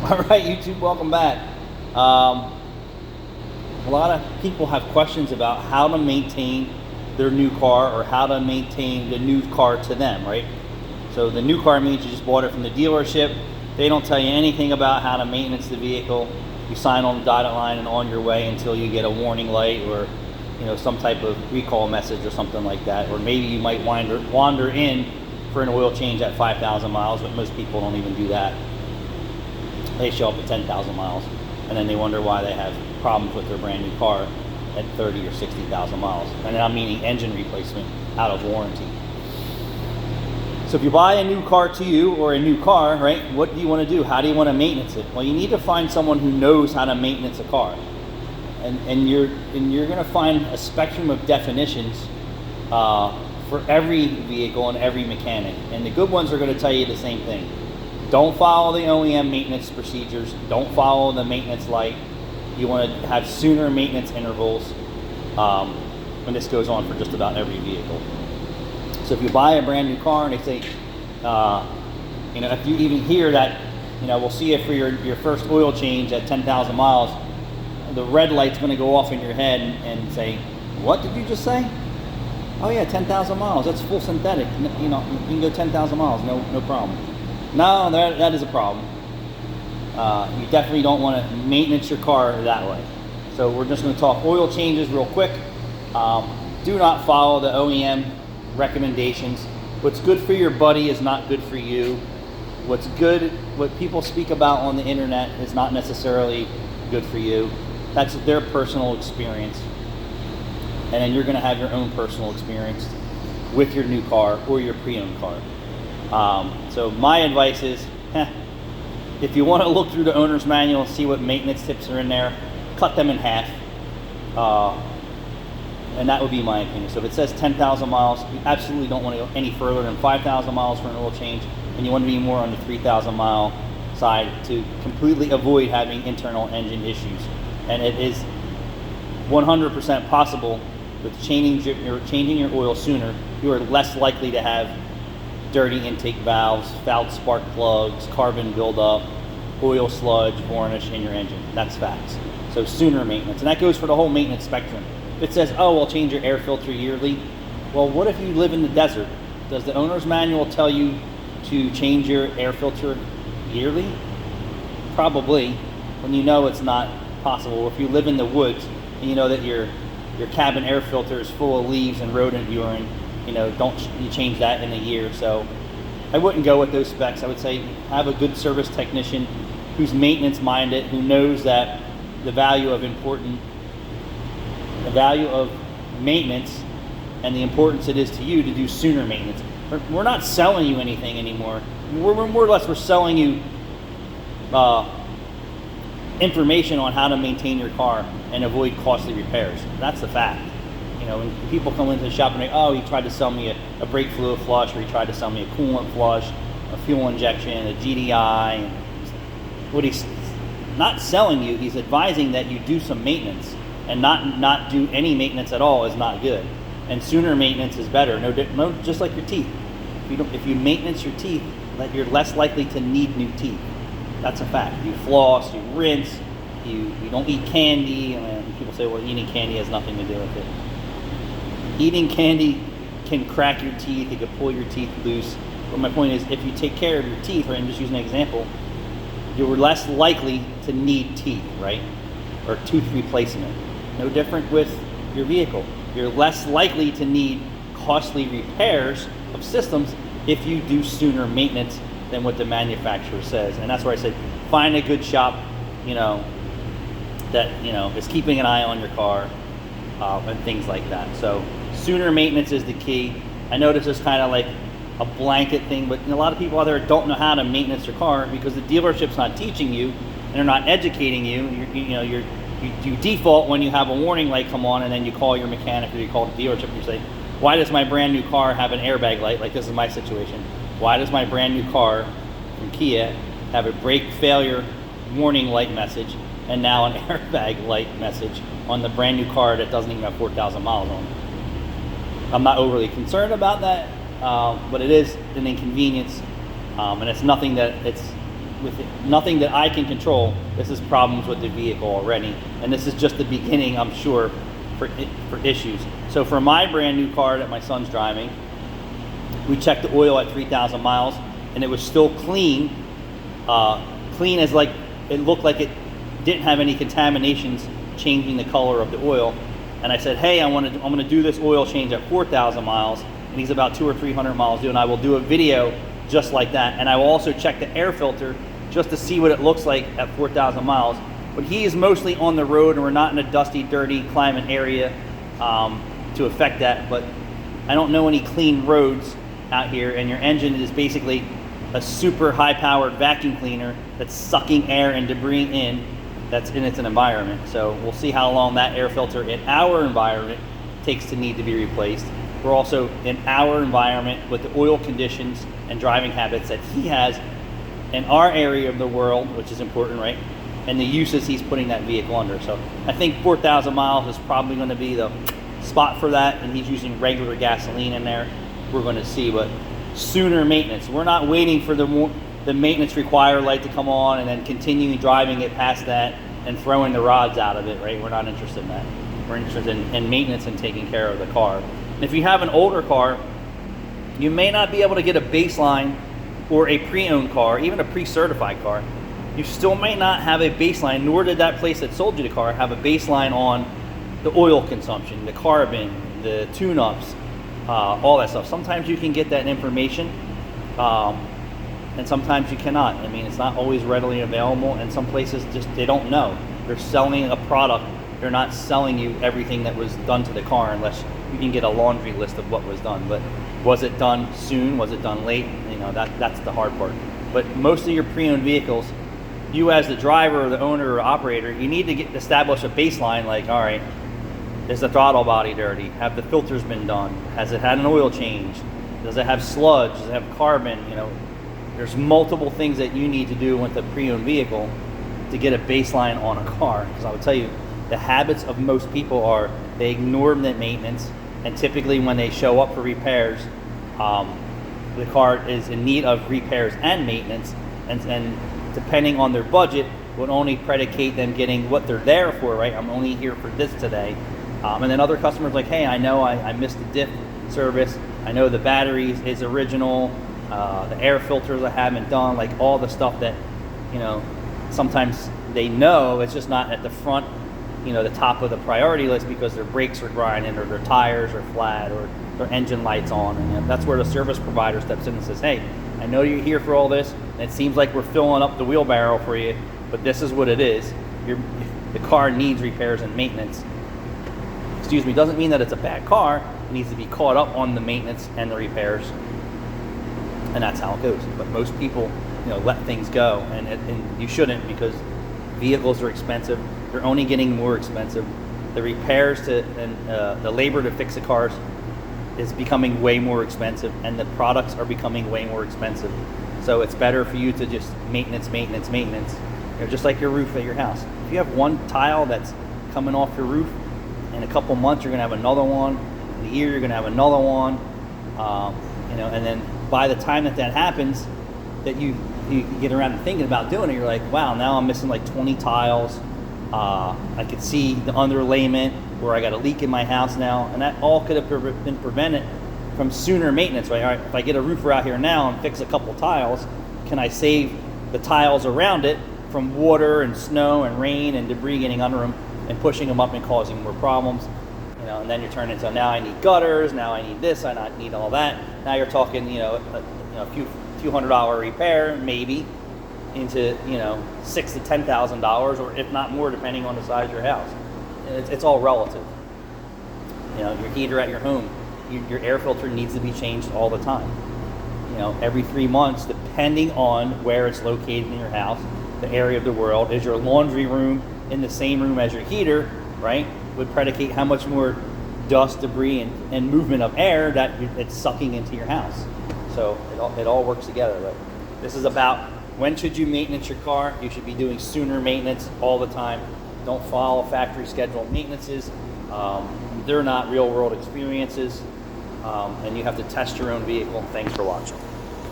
All right, YouTube, welcome back. A lot of people have questions about how to maintain their new car or how to maintain the new car to them, right? So the new car means you just bought it from the dealership. They don't tell you anything about how to maintenance the vehicle. You sign on the dotted line and on your way until you get a warning light or some type of recall message or something like that. Or maybe you might wander in for an oil change at 5,000 miles, but most people don't even do that. They show up at 10,000 miles, and then they wonder why they have problems with their brand new car at 30 or 60,000 miles. And I'm meaning engine replacement out of warranty. So if you buy a new car to you or a new car, right, what do you want to do? How do you want to maintenance it? Well, you need to find someone who knows how to maintenance a car. And you're going to find a spectrum of definitions for every vehicle and every mechanic. And the good ones are going to tell you the same thing. Don't follow the OEM maintenance procedures. Don't follow the maintenance light. You want to have sooner maintenance intervals. And this goes on for just about every vehicle. So if you buy a brand new car and they say, if you even hear that, we'll see you for your first oil change at 10,000 miles, the red light's going to go off in your head and say, what did you just say? Oh yeah, 10,000 miles. That's full synthetic. You can go 10,000 miles, no problem. No, that is a problem. You definitely don't want to maintenance your car that way. So we're just going to talk oil changes real quick. Do not follow the OEM recommendations. What's good for your buddy is not good for you. What people speak about on the internet is not necessarily good for you. That's their personal experience. And then you're going to have your own personal experience with your new car or your pre-owned car. So my advice is, if you want to look through the owner's manual and see what maintenance tips are in there, cut them in half. And that would be my opinion. So if it says 10,000 miles, you absolutely don't want to go any further than 5,000 miles for an oil change, and you want to be more on the 3,000 mile side to completely avoid having internal engine issues. And it is 100% possible with changing your oil sooner. You are less likely to have dirty intake valves, fouled spark plugs, carbon buildup, oil sludge, varnish in your engine. That's facts. So sooner maintenance. And that goes for the whole maintenance spectrum. If it says, oh, we'll change your air filter yearly. Well, what if you live in the desert? Does the owner's manual tell you to change your air filter yearly? Probably, when you know it's not possible. Or if you live in the woods and you know that your cabin air filter is full of leaves and rodent urine, don't you change that in a year. So I wouldn't go with those specs. I would say have a good service technician who's maintenance minded, who knows that the value of maintenance and the importance it is to you to do sooner maintenance. We're not selling you anything anymore. We're more or less, we're selling you information on how to maintain your car and avoid costly repairs. That's the fact. When people come into the shop and they, oh, he tried to sell me a brake fluid flush, or he tried to sell me a coolant flush, a fuel injection, a GDI. What he's not selling you, he's advising that you do some maintenance, and not do any maintenance at all is not good. And sooner maintenance is better. No, just like your teeth. If you maintenance your teeth, you're less likely to need new teeth. That's a fact. You floss, you rinse, you don't eat candy. And people say, well, eating candy has nothing to do with it. Eating candy can crack your teeth, it can pull your teeth loose. But my point is, if you take care of your teeth, right, I'm just using an example, you're less likely to need teeth, right? Or tooth replacement. No different with your vehicle. You're less likely to need costly repairs of systems if you do sooner maintenance than what the manufacturer says. And that's where I said, find a good shop, that, is keeping an eye on your car, and things like that. So sooner maintenance is the key. I know this is kind of like a blanket thing, but a lot of people out there don't know how to maintenance their car because the dealership's not teaching you and they're not educating you. You default when you have a warning light come on, and then you call your mechanic or you call the dealership and you say, why does my brand new car have an airbag light? Like, this is my situation. Why does my brand new car from Kia have a brake failure warning light message and now an airbag light message on the brand new car that doesn't even have 4,000 miles on it? I'm not overly concerned about that, but it is an inconvenience, and it's nothing that nothing that I can control. This is problems with the vehicle already, and this is just the beginning, I'm sure, for issues. So for my brand new car that my son's driving, we checked the oil at 3,000 miles, and it was still clean. Clean as like it looked like it didn't have any contaminations changing the color of the oil. And I said, hey, I'm going to do this oil change at 4,000 miles, and he's about 200 or 300 miles due, and I will do a video just like that. And I will also check the air filter just to see what it looks like at 4,000 miles. But he is mostly on the road, and we're not in a dusty, dirty climate area to affect that. But I don't know any clean roads out here, and your engine is basically a super high-powered vacuum cleaner that's sucking air and debris in that's in its environment. So we'll see how long that air filter in our environment takes to need to be replaced. We're also in our environment with the oil conditions and driving habits that he has in our area of the world, which is important, right? And the uses he's putting that vehicle under. So I think 4,000 miles is probably going to be the spot for that, and he's using regular gasoline in there. We're going to see, but sooner maintenance. We're not waiting for the maintenance require light to come on and then continuing driving it past that and throwing the rods out of it, right? We're not interested in that. We're interested in maintenance and taking care of the car. And if you have an older car, you may not be able to get a baseline, or a pre-owned car, even a pre-certified car. You still may not have a baseline, nor did that place that sold you the car have a baseline on the oil consumption, the carbon, the tune-ups, all that stuff. Sometimes you can get that information, and sometimes you cannot. I mean, it's not always readily available, and some places just, they don't know. They're selling a product. They're not selling you everything that was done to the car unless you can get a laundry list of what was done. But was it done soon? Was it done late? You know, that's the hard part. But most of your pre-owned vehicles, you as the driver or the owner or operator, you need to establish a baseline, like, all right, is the throttle body dirty? Have the filters been done? Has it had an oil change? Does it have sludge? Does it have carbon? You know, there's multiple things that you need to do with the pre-owned vehicle to get a baseline on a car. Because I would tell you, the habits of most people are they ignore the maintenance, and typically when they show up for repairs, the car is in need of repairs and maintenance, and depending on their budget, would only predicate them getting what they're there for, right? I'm only here for this today. And then other customers like, hey, I know I missed the diff service. I know the battery is original. The air filters I haven't done, like all the stuff that, you know, sometimes they know, it's just not at the front, you know, the top of the priority list because their brakes are grinding or their tires are flat or their engine light's on. And you know, that's where the service provider steps in and says, hey, I know you're here for all this, and it seems like we're filling up the wheelbarrow for you, but this is what it is. The car needs repairs and maintenance. Excuse me, doesn't mean that it's a bad car. It needs to be caught up on the maintenance and the repairs, and that's how it goes. But most people, you know, let things go, and you shouldn't, because vehicles are expensive. They're only getting more expensive. The repairs and the labor to fix the cars is becoming way more expensive, and the products are becoming way more expensive. So it's better for you to just maintenance. You know, just like your roof at your house. If you have one tile that's coming off your roof, in a couple months you're going to have another one. In a year you're going to have another one. You know, and then by the time that happens, that you get around to thinking about doing it, you're like, wow, now I'm missing like 20 tiles. I could see the underlayment where I got a leak in my house now, and that all could have been prevented from sooner maintenance, right? All right, if I get a roofer out here now and fix a couple tiles, can I save the tiles around it from water and snow and rain and debris getting under them and pushing them up and causing more problems? You know, and then you're turning into, now I need gutters, now I need this, I need all that. Now you're talking, you know, a few $100 repair, maybe, into, you know, $6,000 to $10,000, or if not more, depending on the size of your house. It's all relative. You know, your heater at your home, your air filter needs to be changed all the time. You know, every 3 months, depending on where it's located in your house, the area of the world. Is your laundry room in the same room as your heater, right? Would predicate how much more dust, debris, and movement of air that it's sucking into your house. So it all works together. But this is about, when should you maintenance your car? You should be doing sooner maintenance all the time. Don't follow factory scheduled maintenances. They're not real world experiences. And you have to test your own vehicle. Thanks for watching.